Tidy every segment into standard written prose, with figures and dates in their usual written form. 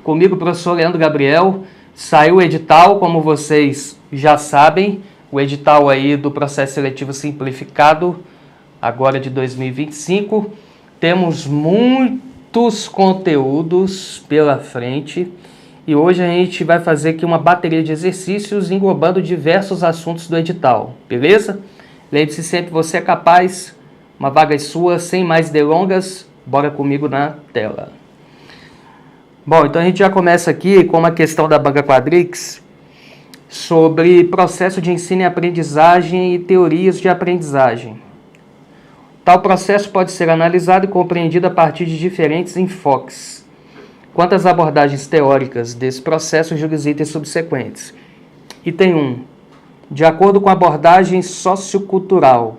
Comigo, professor Leandro Gabriel. Saiu o edital, como vocês já sabem, o edital aí do processo seletivo simplificado, agora de 2025. Temos muitos conteúdos pela frente e hoje a gente vai fazer aqui uma bateria de exercícios englobando diversos assuntos do edital, beleza? Lembre-se sempre, você é capaz, uma vaga é sua, sem mais delongas, bora comigo na tela. Bom, então a gente já começa aqui com uma questão da banca Quadrix sobre processo de ensino e aprendizagem e teorias de aprendizagem. Tal processo pode ser analisado e compreendido a partir de diferentes enfoques. Quanto às abordagens teóricas desse processo, julgue os itens subsequentes. Item 1. De acordo com a abordagem sociocultural.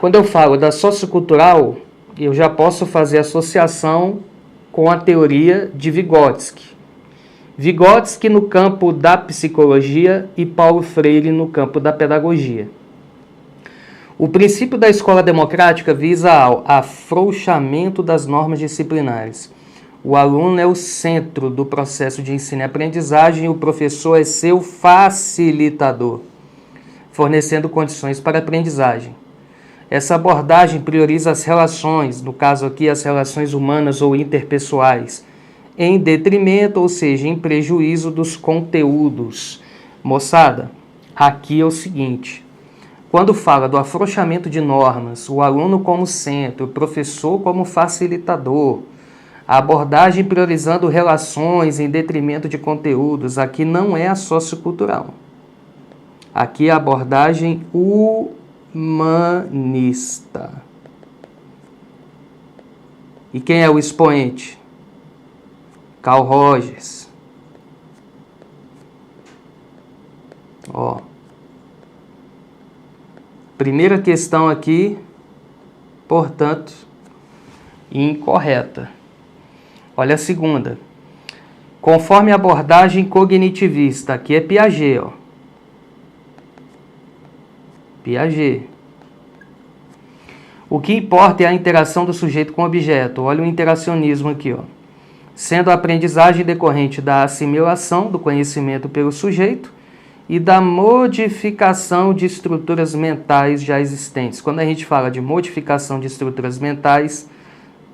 Quando eu falo da sociocultural, eu já posso fazer associação com a teoria de Vygotsky. Vygotsky no campo da psicologia e Paulo Freire no campo da pedagogia. O princípio da escola democrática visa ao afrouxamento das normas disciplinares. O aluno é o centro do processo de ensino e aprendizagem e o professor é seu facilitador, fornecendo condições para a aprendizagem. Essa abordagem prioriza as relações, no caso aqui as relações humanas ou interpessoais, em detrimento, ou seja, em prejuízo dos conteúdos. Moçada, aqui é o seguinte, quando fala do afrouxamento de normas, o aluno como centro, o professor como facilitador, a abordagem priorizando relações em detrimento de conteúdos, aqui não é a sociocultural. Aqui é a abordagem humanista. E quem é o expoente? Carl Rogers. Ó. Primeira questão aqui, portanto, incorreta. Olha a segunda. Conforme a abordagem cognitivista, aqui é Piaget, ó. Piaget. O que importa é a interação do sujeito com o objeto. Olha o interacionismo aqui, ó. Sendo a aprendizagem decorrente da assimilação do conhecimento pelo sujeito e da modificação de estruturas mentais já existentes. Quando a gente fala de modificação de estruturas mentais,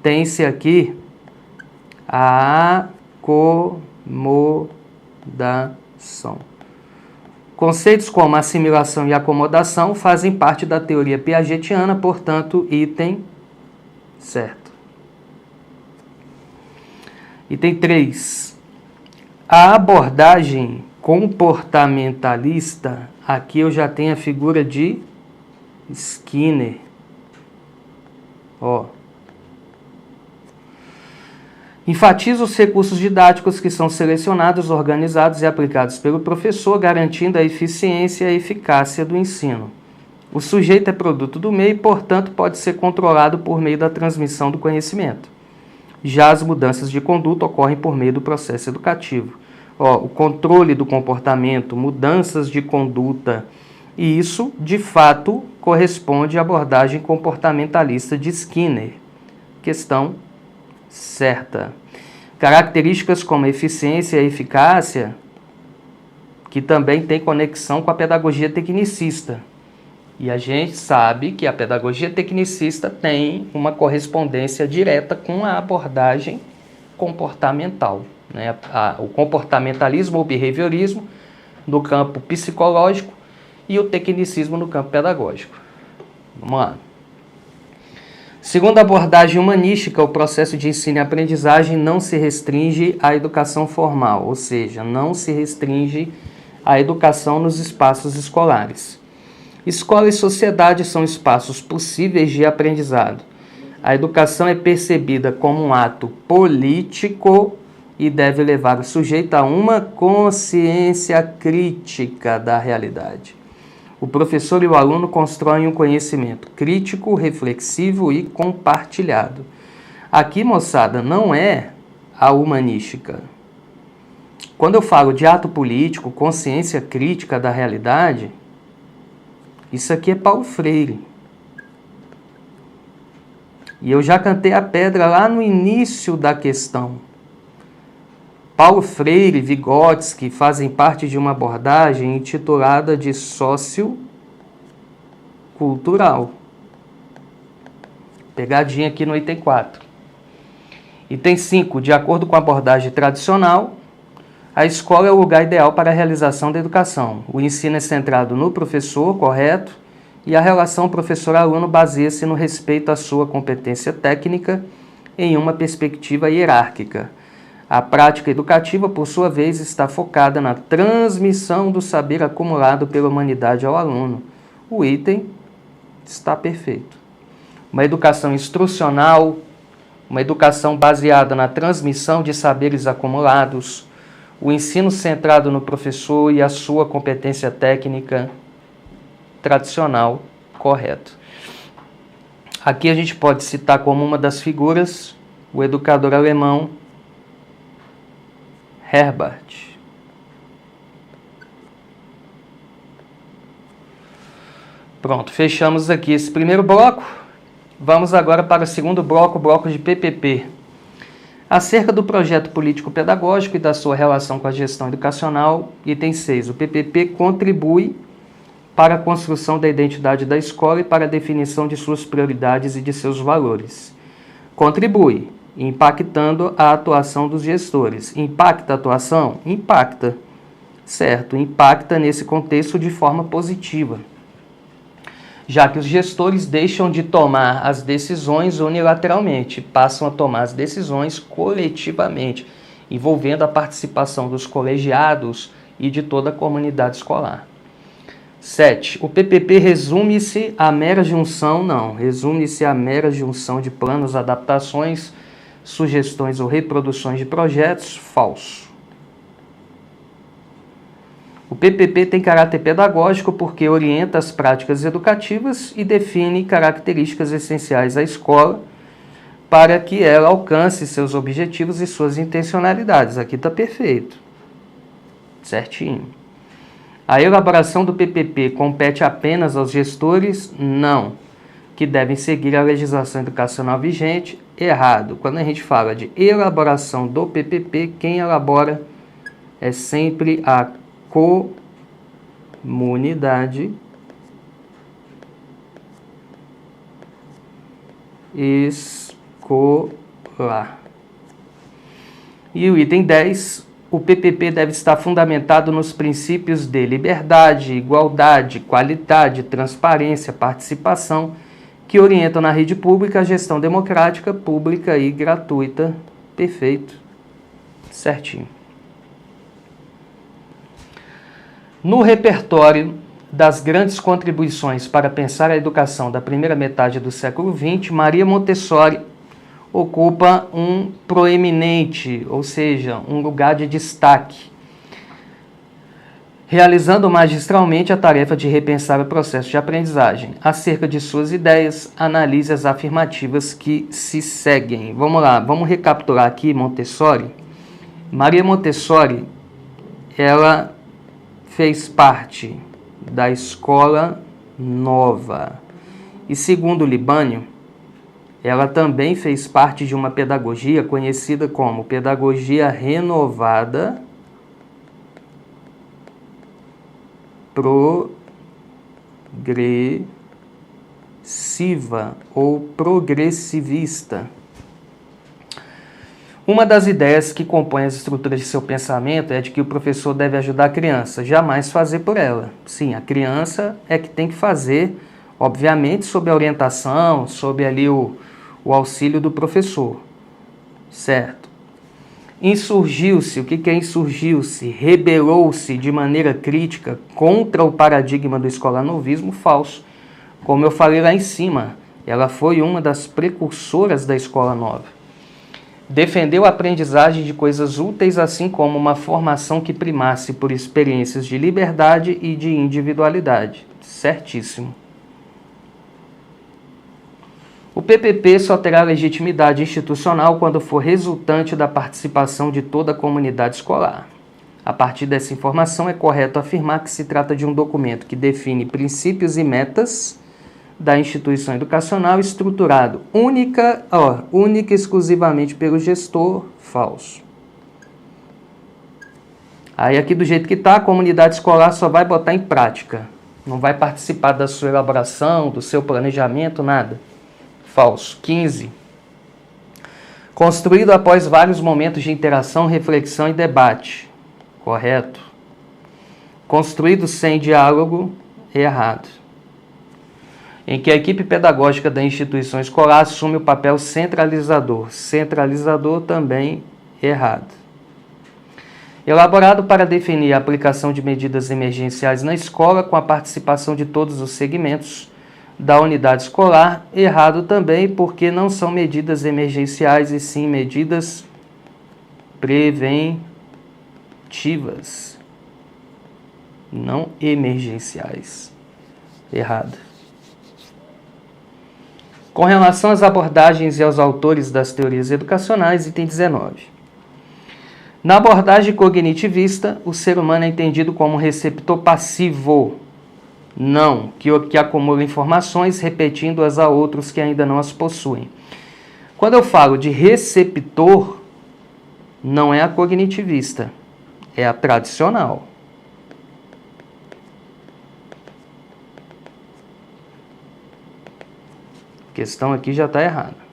tem-se aqui a acomodação. Conceitos como assimilação e acomodação fazem parte da teoria piagetiana, portanto, item certo. Item 3. A abordagem comportamentalista, aqui eu já tenho a figura de Skinner. Ó. Enfatiza os recursos didáticos que são selecionados, organizados e aplicados pelo professor, garantindo a eficiência e a eficácia do ensino. O sujeito é produto do meio e, portanto, pode ser controlado por meio da transmissão do conhecimento. Já as mudanças de conduta ocorrem por meio do processo educativo. O controle do comportamento, mudanças de conduta, e isso, de fato, corresponde à abordagem comportamentalista de Skinner. Questão certa. Características como eficiência e eficácia, que também tem conexão com a pedagogia tecnicista. E a gente sabe que a pedagogia tecnicista tem uma correspondência direta com a abordagem comportamental, né? O comportamentalismo ou behaviorismo no campo psicológico e o tecnicismo no campo pedagógico. Vamos lá. Segundo a abordagem humanística, o processo de ensino e aprendizagem não se restringe à educação formal, ou seja, não se restringe à educação nos espaços escolares. Escola e sociedade são espaços possíveis de aprendizado. A educação é percebida como um ato político e deve levar o sujeito a uma consciência crítica da realidade. O professor e o aluno constroem um conhecimento crítico, reflexivo e compartilhado. Aqui, moçada, não é a humanística. Quando eu falo de ato político, consciência crítica da realidade, isso aqui é Paulo Freire. E eu já cantei a pedra lá no início da questão. Paulo Freire e Vygotsky fazem parte de uma abordagem intitulada de sociocultural. Pegadinha aqui no item 4. Item 5. De acordo com a abordagem tradicional, a escola é o lugar ideal para a realização da educação. O ensino é centrado no professor, correto, e a relação professor-aluno baseia-se no respeito à sua competência técnica em uma perspectiva hierárquica. A prática educativa, por sua vez, está focada na transmissão do saber acumulado pela humanidade ao aluno. O item está perfeito. Uma educação instrucional, uma educação baseada na transmissão de saberes acumulados, o ensino centrado no professor e a sua competência técnica tradicional, correto. Aqui a gente pode citar como uma das figuras o educador alemão Herbart. Pronto, fechamos aqui esse primeiro bloco. Vamos agora para o segundo bloco, o bloco de PPP. Acerca do projeto político-pedagógico e da sua relação com a gestão educacional, item 6. O PPP contribui para a construção da identidade da escola e para a definição de suas prioridades e de seus valores. Contribui, impactando a atuação dos gestores. Impacta a atuação? Impacta. Certo, impacta nesse contexto de forma positiva, já que os gestores deixam de tomar as decisões unilateralmente, passam a tomar as decisões coletivamente, envolvendo a participação dos colegiados e de toda a comunidade escolar. 7. O PPP resume-se à mera junção, resume-se à mera junção de planos, adaptações, sugestões ou reproduções de projetos, falso. O PPP tem caráter pedagógico porque orienta as práticas educativas e define características essenciais à escola para que ela alcance seus objetivos e suas intencionalidades. Aqui está perfeito. Certinho. A elaboração do PPP compete apenas aos gestores? Não. Que devem seguir a legislação educacional vigente? Errado. Quando a gente fala de elaboração do PPP, quem elabora é sempre a comunidade escolar. E o item 10, o PPP deve estar fundamentado nos princípios de liberdade, igualdade, qualidade, transparência, participação, que orientam na rede pública a gestão democrática, pública e gratuita. Perfeito. Certinho. No repertório das grandes contribuições para pensar a educação da primeira metade do século XX, Maria Montessori ocupa um proeminente, ou seja, um lugar de destaque, realizando magistralmente a tarefa de repensar o processo de aprendizagem. Acerca de suas ideias, analise as afirmativas que se seguem. Vamos lá, vamos recapitular aqui Montessori. Maria Montessori, ela fez parte da Escola Nova. E segundo Libânio, ela também fez parte de uma pedagogia conhecida como pedagogia renovada progressiva ou progressivista. Uma das ideias que compõe as estruturas de seu pensamento é de que o professor deve ajudar a criança, jamais fazer por ela. Sim, a criança é que tem que fazer, obviamente, sob a orientação, sob ali o auxílio do professor. Certo? Insurgiu-se, o que é insurgiu-se? Rebelou-se de maneira crítica contra o paradigma do escolanovismo falso. Como eu falei lá em cima, ela foi uma das precursoras da Escola Nova. Defendeu a aprendizagem de coisas úteis, assim como uma formação que primasse por experiências de liberdade e de individualidade. Certíssimo. O PPP só terá legitimidade institucional quando for resultante da participação de toda a comunidade escolar. A partir dessa informação, é correto afirmar que se trata de um documento que define princípios e metas da instituição educacional estruturado única e exclusivamente pelo gestor, falso. Aí aqui do jeito que está, a comunidade escolar só vai botar em prática. Não vai participar da sua elaboração, do seu planejamento, nada. Falso. 15. Construído após vários momentos de interação, reflexão e debate. Correto. Construído sem diálogo. Errado. Em que a equipe pedagógica da instituição escolar assume o papel centralizador. Centralizador também errado. Elaborado para definir a aplicação de medidas emergenciais na escola com a participação de todos os segmentos da unidade escolar. Errado também, porque não são medidas emergenciais e sim medidas preventivas, não emergenciais. Errado. Com relação às abordagens e aos autores das teorias educacionais, item 19. Na abordagem cognitivista, o ser humano é entendido como um receptor passivo, não, que acumula informações repetindo-as a outros que ainda não as possuem. Quando eu falo de receptor, não é a cognitivista, é a tradicional. A questão aqui já está errada.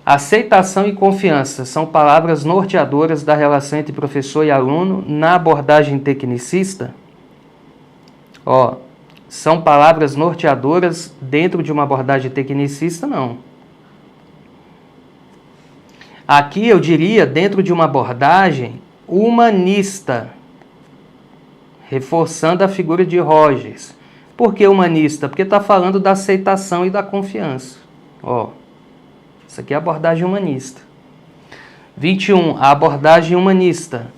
Aceitação e confiança são palavras norteadoras da relação entre professor e aluno na abordagem tecnicista? São palavras norteadoras dentro de uma abordagem tecnicista? Não. Aqui eu diria dentro de uma abordagem humanista, reforçando a figura de Rogers. Por que humanista? Porque está falando da aceitação e da confiança. Isso aqui é a abordagem humanista. 21. A abordagem humanista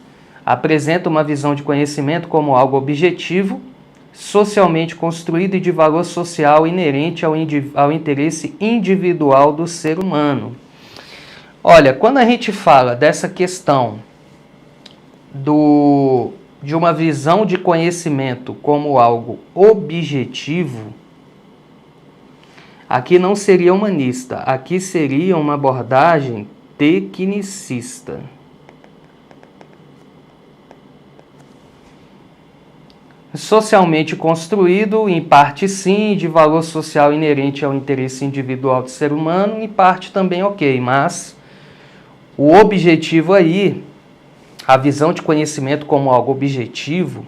apresenta uma visão de conhecimento como algo objetivo, socialmente construído e de valor social inerente ao interesse individual do ser humano. Olha, quando a gente fala dessa questão de uma visão de conhecimento como algo objetivo, aqui não seria humanista, aqui seria uma abordagem tecnicista. Socialmente construído, em parte sim, de valor social inerente ao interesse individual do ser humano, em parte também ok, mas o objetivo aí, a visão de conhecimento como algo objetivo,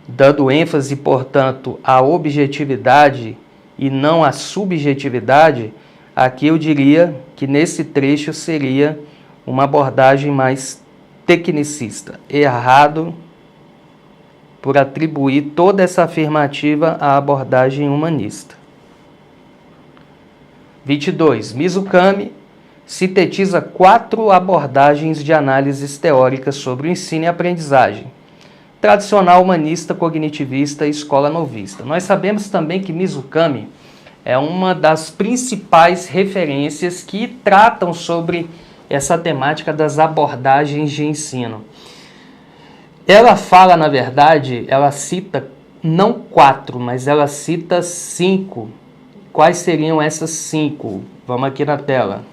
dando ênfase, portanto, à objetividade e não à subjetividade, aqui eu diria que nesse trecho seria uma abordagem mais tecnicista. Errado por atribuir toda essa afirmativa à abordagem humanista. 22. Mizukami sintetiza 4 abordagens de análises teóricas sobre o ensino e aprendizagem: tradicional, humanista, cognitivista e escola novista. Nós sabemos também que Mizukami é uma das principais referências que tratam sobre essa temática das abordagens de ensino. Ela fala, na verdade, ela cita não 4, mas ela cita 5. Quais seriam essas 5? Vamos aqui na tela.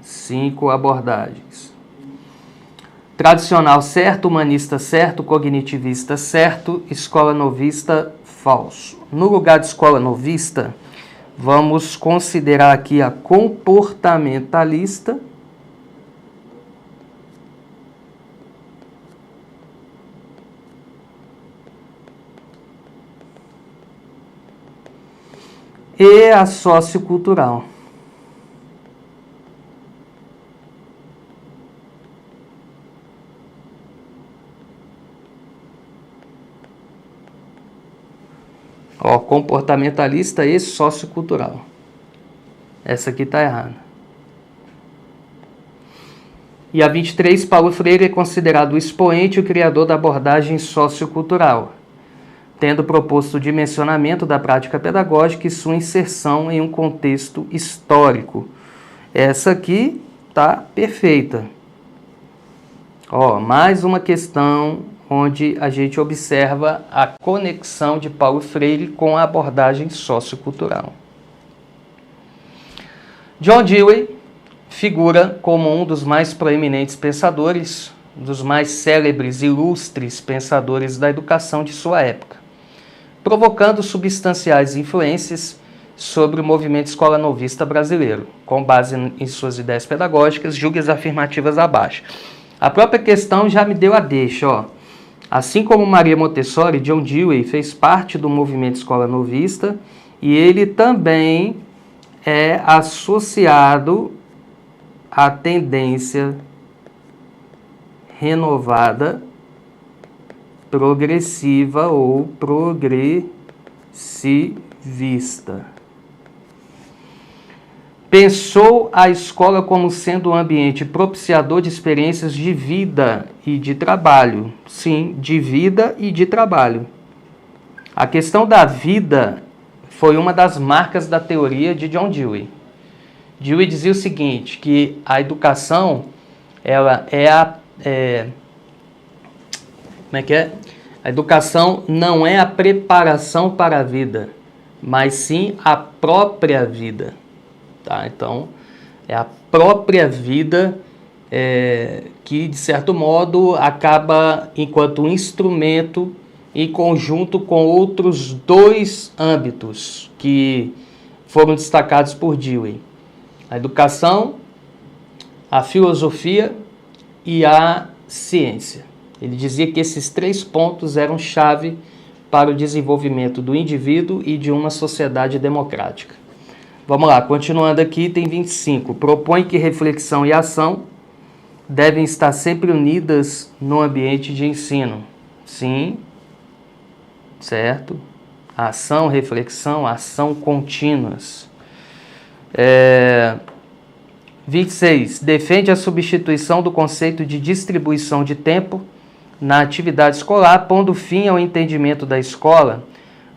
5 abordagens. Tradicional certo, humanista certo, cognitivista certo, escola novista falso. No lugar de escola novista, vamos considerar aqui a comportamentalista e a sociocultural. Comportamentalista e sociocultural. Essa aqui está errada. E a 23, Paulo Freire é considerado o expoente e o criador da abordagem sociocultural, tendo proposto o dimensionamento da prática pedagógica e sua inserção em um contexto histórico. Essa aqui está perfeita. Mais uma questão onde a gente observa a conexão de Paulo Freire com a abordagem sociocultural. John Dewey figura como um dos mais proeminentes pensadores, dos mais célebres e ilustres pensadores da educação de sua época, provocando substanciais influências sobre o movimento escola novista brasileiro, com base em suas ideias pedagógicas, julgue as afirmativas abaixo. A própria questão já me deu a deixa, ó. Assim como Maria Montessori, John Dewey fez parte do movimento escola novista e ele também é associado à tendência renovada, progressiva ou progressivista. Pensou a escola como sendo um ambiente propiciador de experiências de vida e de trabalho. Sim, de vida e de trabalho. A questão da vida foi uma das marcas da teoria de John Dewey. Dewey dizia o seguinte, que a educação, ela A educação não é a preparação para a vida, mas sim a própria vida. Tá? Então, é a própria vida que, de certo modo, acaba enquanto um instrumento em conjunto com outros dois âmbitos que foram destacados por Dewey. A educação, a filosofia e a ciência. Ele dizia que esses 3 pontos eram chave para o desenvolvimento do indivíduo e de uma sociedade democrática. Vamos lá, continuando aqui, item 25. Propõe que reflexão e ação devem estar sempre unidas no ambiente de ensino. Sim, certo? Ação, reflexão, ação contínuas. 26. Defende a substituição do conceito de distribuição de tempo na atividade escolar, pondo fim ao entendimento da escola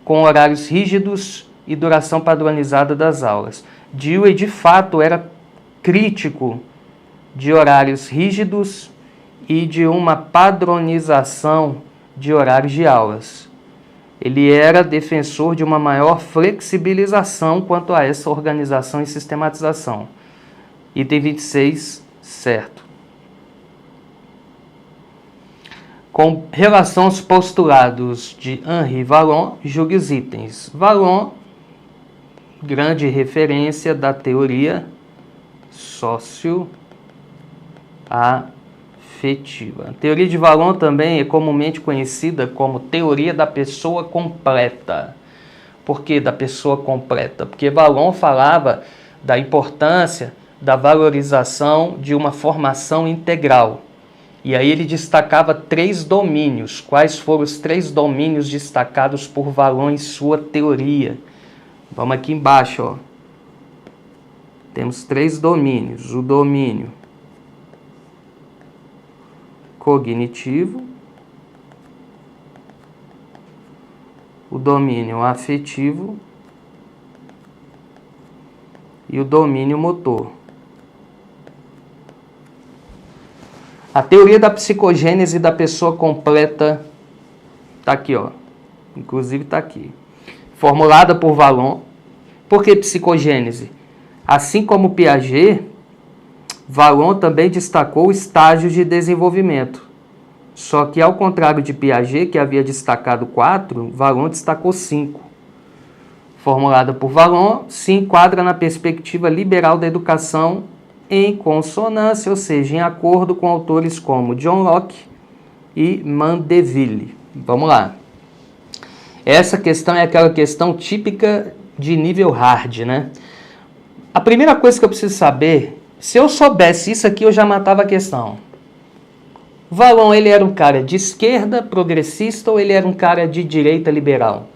com horários rígidos e duração padronizada das aulas. Dewey, de fato, era crítico de horários rígidos e de uma padronização de horários de aulas. Ele era defensor de uma maior flexibilização quanto a essa organização e sistematização. Item 26, certo. Com relação aos postulados de Henri Vallon, julgue os itens. Vallon, grande referência da teoria socioafetiva. A teoria de Vallon também é comumente conhecida como teoria da pessoa completa. Por que da pessoa completa? Porque Vallon falava da importância da valorização de uma formação integral. E aí ele destacava 3 domínios. Quais foram os 3 domínios destacados por Vallon em sua teoria? Vamos aqui embaixo, ó. Temos 3 domínios. O domínio cognitivo, o domínio afetivo e o domínio motor. A teoria da psicogênese da pessoa completa está aqui, ó. Inclusive está aqui. Formulada por Vallon. Por que psicogênese? Assim como Piaget, Vallon também destacou estágios de desenvolvimento. Só que, ao contrário de Piaget, que havia destacado 4, Vallon destacou 5. Formulada por Vallon, se enquadra na perspectiva liberal da educação em consonância, ou seja, em acordo com autores como John Locke e Mandeville. Vamos lá. Essa questão é aquela questão típica de nível hard, né? A primeira coisa que eu preciso saber, se eu soubesse isso aqui, eu já matava a questão. Vallon, ele era um cara de esquerda, progressista, ou ele era um cara de direita liberal?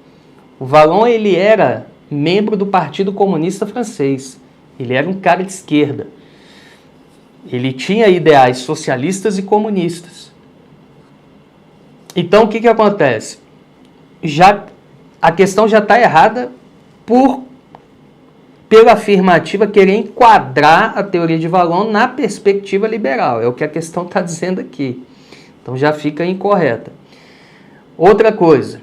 O Vallon, ele era membro do Partido Comunista Francês. Ele era um cara de esquerda. Ele tinha ideais socialistas e comunistas. Então, o que acontece? A questão já está errada pela afirmativa querer enquadrar a teoria de Vallon na perspectiva liberal. É o que a questão está dizendo aqui. Então já fica incorreta. Outra coisa,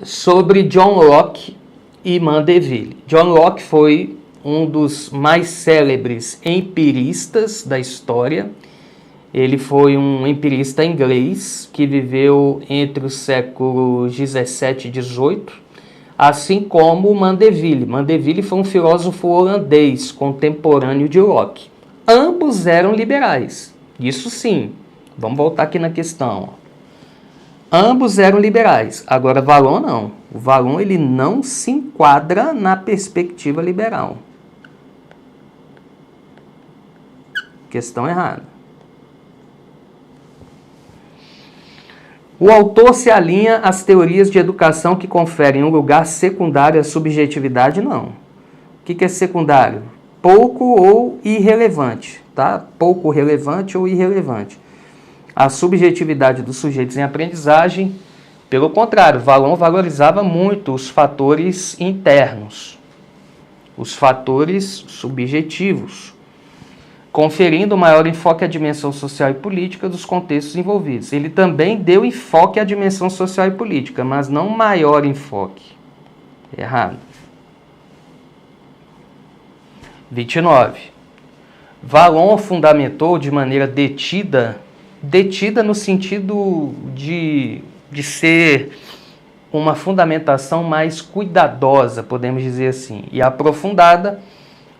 sobre John Locke e Mandeville. John Locke foi um dos mais célebres empiristas da história. Ele foi um empirista inglês que viveu entre os séculos 17 e 18, assim como Mandeville. Mandeville foi um filósofo holandês contemporâneo de Locke. Ambos eram liberais, isso sim. Vamos voltar aqui na questão. Ambos eram liberais, agora Vallon não. O Vallon ele não se enquadra na perspectiva liberal. Questão errada. O autor se alinha às teorias de educação que conferem um lugar secundário à subjetividade? Não. O que é secundário? Pouco ou irrelevante, tá? Pouco relevante ou irrelevante. A subjetividade dos sujeitos em aprendizagem, pelo contrário, Vallon valorizava muito os fatores internos, os fatores subjetivos, conferindo maior enfoque à dimensão social e política dos contextos envolvidos. Ele também deu enfoque à dimensão social e política, mas não maior enfoque. Errado. 29. Vallon fundamentou de maneira detida no sentido de ser uma fundamentação mais cuidadosa, podemos dizer assim, e aprofundada,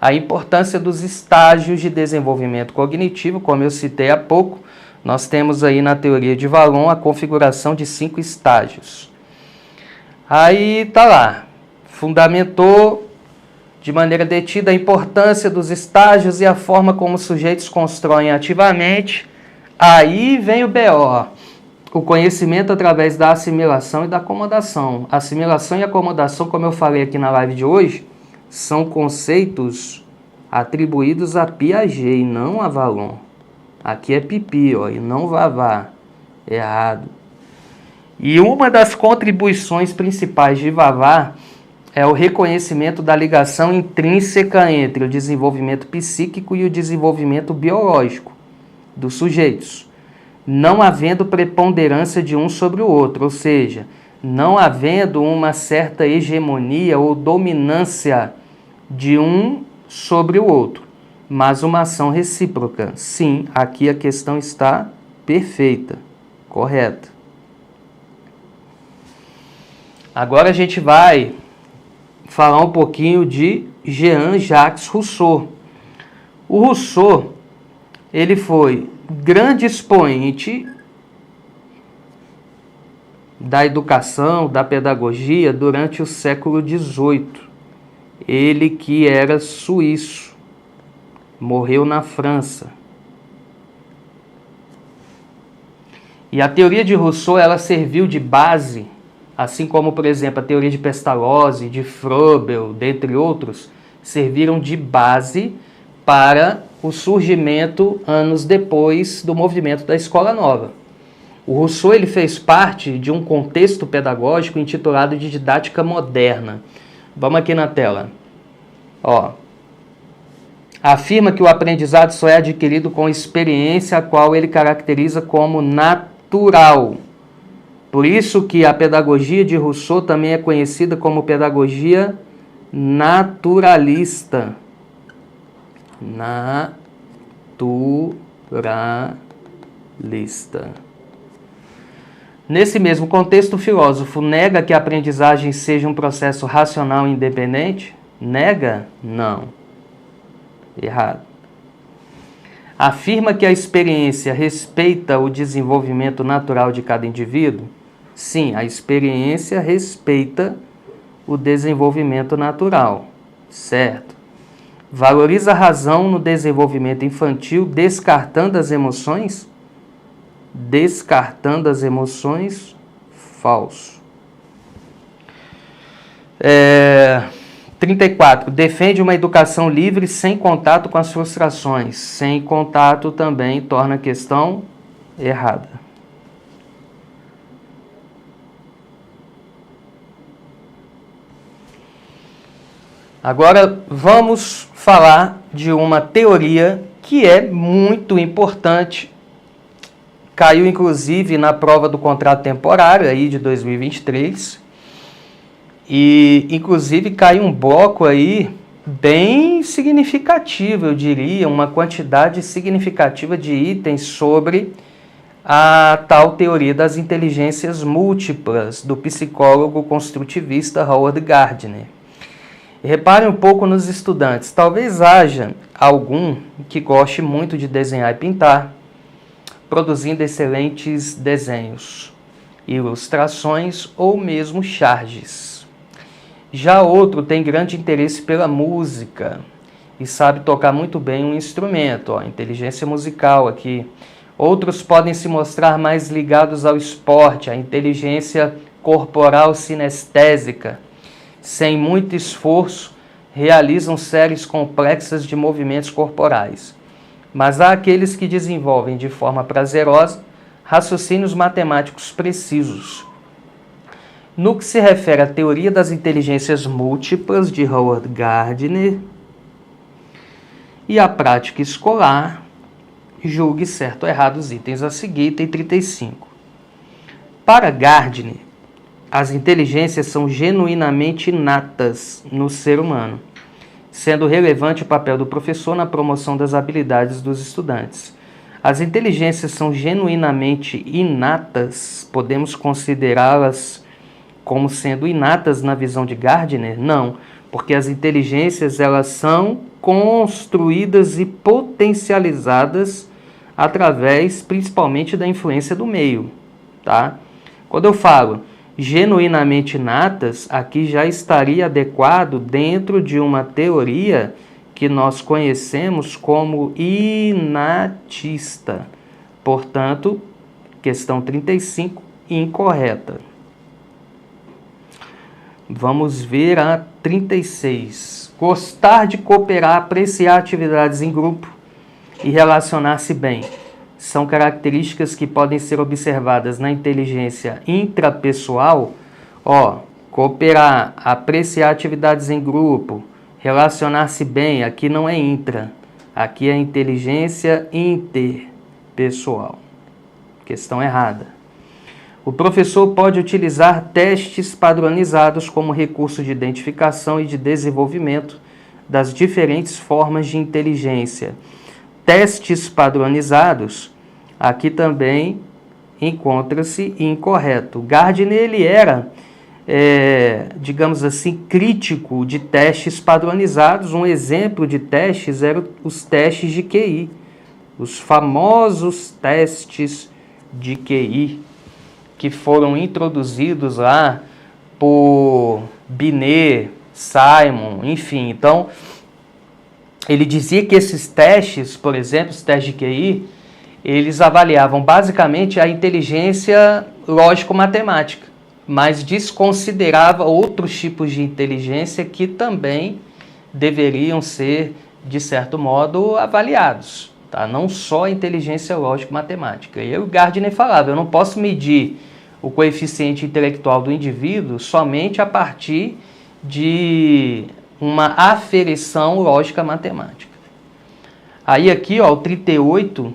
a importância dos estágios de desenvolvimento cognitivo. Como eu citei há pouco, nós temos aí na teoria de Vallon a configuração de 5 estágios. Aí tá lá, fundamentou de maneira detida a importância dos estágios e a forma como os sujeitos constroem ativamente. Aí vem o BO, o conhecimento através da assimilação e da acomodação. Assimilação e acomodação, como eu falei aqui na live de hoje, são conceitos atribuídos a Piaget e não a Vallon. Aqui é Pipi, ó, e não Vavá. Errado. E uma das contribuições principais de Vavá é o reconhecimento da ligação intrínseca entre o desenvolvimento psíquico e o desenvolvimento biológico dos sujeitos, não havendo preponderância de um sobre o outro, ou seja, não havendo uma certa hegemonia ou dominância de um sobre o outro, mas uma ação recíproca. Sim, aqui a questão está perfeita, correta. Agora a gente vai falar um pouquinho de Jean-Jacques Rousseau. O Rousseau, ele foi grande expoente da educação, da pedagogia durante o século XVIII. Ele que era suíço, morreu na França. E a teoria de Rousseau, ela serviu de base, assim como, por exemplo, a teoria de Pestalozzi, de Froebel, dentre outros, serviram de base para o surgimento, anos depois, do movimento da Escola Nova. O Rousseau ele fez parte de um contexto pedagógico intitulado de didática moderna. Vamos aqui na tela. Ó. Afirma que o aprendizado só é adquirido com experiência, a qual ele caracteriza como natural. Por isso que a pedagogia de Rousseau também é conhecida como pedagogia naturalista. Naturalista. Nesse mesmo contexto, o filósofo nega que a aprendizagem seja um processo racional e independente? Nega? Não. Errado. Afirma que a experiência respeita o desenvolvimento natural de cada indivíduo? Sim, a experiência respeita o desenvolvimento natural. Certo. Valoriza a razão no desenvolvimento infantil, descartando as emoções? Descartando as emoções, falso. 34. Defende uma educação livre sem contato com as frustrações. Sem contato também torna a questão errada. Agora vamos falar de uma teoria que é muito importante. Caiu inclusive na prova do contrato temporário aí de 2023. E inclusive caiu um bloco aí bem significativa, eu diria, uma quantidade significativa de itens sobre a tal teoria das inteligências múltiplas do psicólogo construtivista Howard Gardner. Reparem um pouco nos estudantes. Talvez haja algum que goste muito de desenhar e pintar, produzindo excelentes desenhos, ilustrações ou mesmo charges. Já outro tem grande interesse pela música e sabe tocar muito bem um instrumento, inteligência musical aqui. Outros podem se mostrar mais ligados ao esporte, à inteligência corporal sinestésica. Sem muito esforço, realizam séries complexas de movimentos corporais. Mas há aqueles que desenvolvem de forma prazerosa raciocínios matemáticos precisos. No que se refere à teoria das inteligências múltiplas de Howard Gardner e à prática escolar, julgue certo ou errado os itens a seguir, item 35. Para Gardner, as inteligências são genuinamente inatas no ser humano, sendo relevante o papel do professor na promoção das habilidades dos estudantes. As inteligências são genuinamente inatas? Podemos considerá-las como sendo inatas na visão de Gardner? Não, porque as inteligências elas são construídas e potencializadas através principalmente da influência do meio, tá? Quando eu falo genuinamente inatas, aqui já estaria adequado dentro de uma teoria que nós conhecemos como inatista. Portanto, questão 35, incorreta. Vamos ver a 36. Gostar de cooperar, apreciar atividades em grupo e relacionar-se bem são características que podem ser observadas na inteligência intrapessoal. Cooperar, apreciar atividades em grupo, relacionar-se bem, aqui não é intra, aqui é inteligência interpessoal. Questão errada. O professor pode utilizar testes padronizados como recurso de identificação e de desenvolvimento das diferentes formas de inteligência. Testes padronizados, aqui também encontra-se incorreto. Gardner ele era, digamos assim, crítico de testes padronizados. Um exemplo de testes eram os testes de QI, os famosos testes de QI, que foram introduzidos lá por Binet, Simon, enfim. Então, ele dizia que esses testes, por exemplo, os testes de QI, eles avaliavam basicamente a inteligência lógico-matemática, mas desconsiderava outros tipos de inteligência que também deveriam ser, de certo modo, avaliados, tá? Não só a inteligência lógico-matemática. E o Gardner falava, eu não posso medir o coeficiente intelectual do indivíduo somente a partir de uma aferição lógica matemática. Aí aqui, o 38,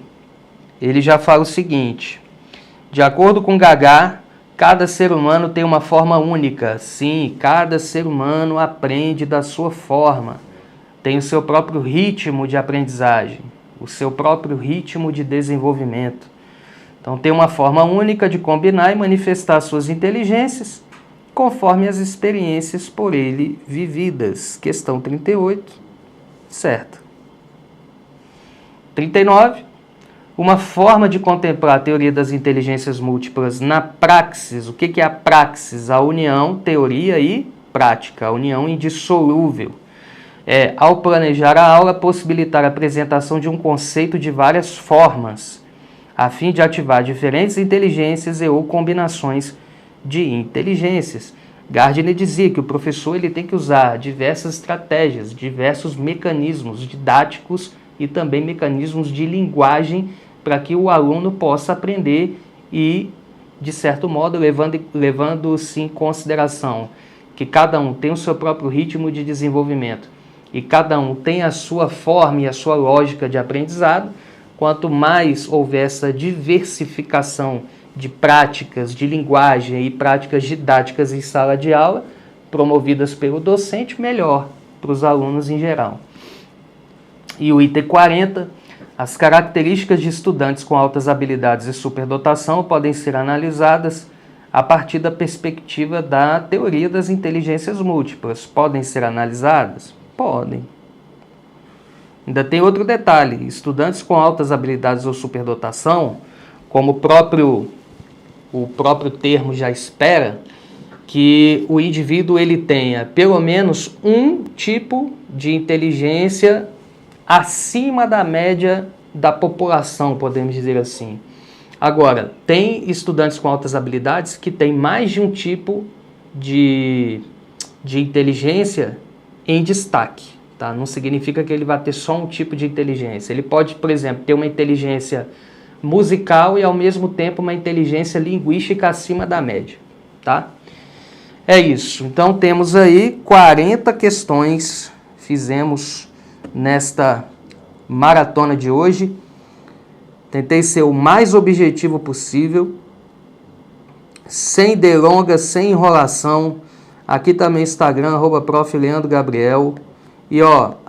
ele já fala o seguinte: de acordo com Gagá, cada ser humano tem uma forma única. Sim, cada ser humano aprende da sua forma, tem o seu próprio ritmo de aprendizagem, o seu próprio ritmo de desenvolvimento. Então tem uma forma única de combinar e manifestar suas inteligências conforme as experiências por ele vividas. Questão 38, certo. 39. Uma forma de contemplar a teoria das inteligências múltiplas na praxis. O que é a praxis? A união, teoria e prática, a união indissolúvel. Ao planejar a aula, possibilitar a apresentação de um conceito de várias formas, a fim de ativar diferentes inteligências e ou combinações de inteligências. Gardner dizia que o professor ele tem que usar diversas estratégias, diversos mecanismos didáticos e também mecanismos de linguagem para que o aluno possa aprender e, de certo modo, levando-se em consideração que cada um tem o seu próprio ritmo de desenvolvimento e cada um tem a sua forma e a sua lógica de aprendizado. Quanto mais houver essa diversificação de práticas de linguagem e práticas didáticas em sala de aula, promovidas pelo docente, melhor para os alunos em geral. E o item 40, as características de estudantes com altas habilidades e superdotação podem ser analisadas a partir da perspectiva da teoria das inteligências múltiplas. Podem ser analisadas? Podem. Ainda tem outro detalhe, estudantes com altas habilidades ou superdotação, como o próprio termo já espera, que o indivíduo ele tenha pelo menos um tipo de inteligência acima da média da população, podemos dizer assim. Agora, tem estudantes com altas habilidades que têm mais de um tipo de inteligência em destaque. Tá? Não significa que ele vai ter só um tipo de inteligência. Ele pode, por exemplo, ter uma inteligência musical e, ao mesmo tempo, uma inteligência linguística acima da média. Tá? É isso. Então, temos aí 40 questões. Fizemos nesta maratona de hoje. Tentei ser o mais objetivo possível, sem delongas, sem enrolação. Aqui tá meu Instagram, @prof. Leandro Gabriel. E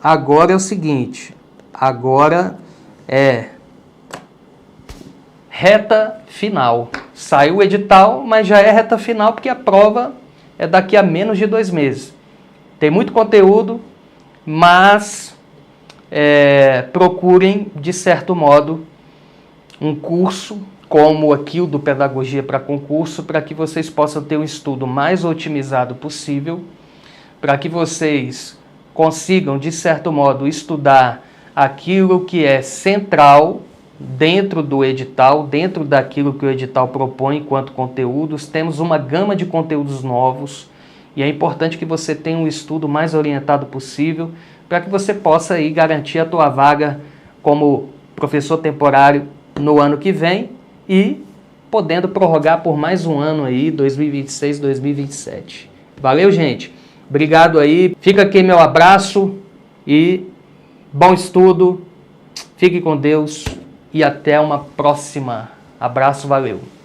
agora é o seguinte, agora é reta final. Saiu o edital, mas já é reta final porque a prova é daqui a menos de 2 meses. Tem muito conteúdo, mas procurem, de certo modo, um curso como aqui o do Pedagogia para Concurso, para que vocês possam ter um estudo mais otimizado possível, para que vocês consigam, de certo modo, estudar aquilo que é central dentro do edital, dentro daquilo que o edital propõe enquanto conteúdos. Temos uma gama de conteúdos novos e é importante que você tenha um estudo mais orientado possível para que você possa aí garantir a tua vaga como professor temporário no ano que vem e podendo prorrogar por mais um ano aí, 2026, 2027. Valeu, gente! Obrigado aí. Fica aqui meu abraço e bom estudo. Fique com Deus e até uma próxima. Abraço, valeu!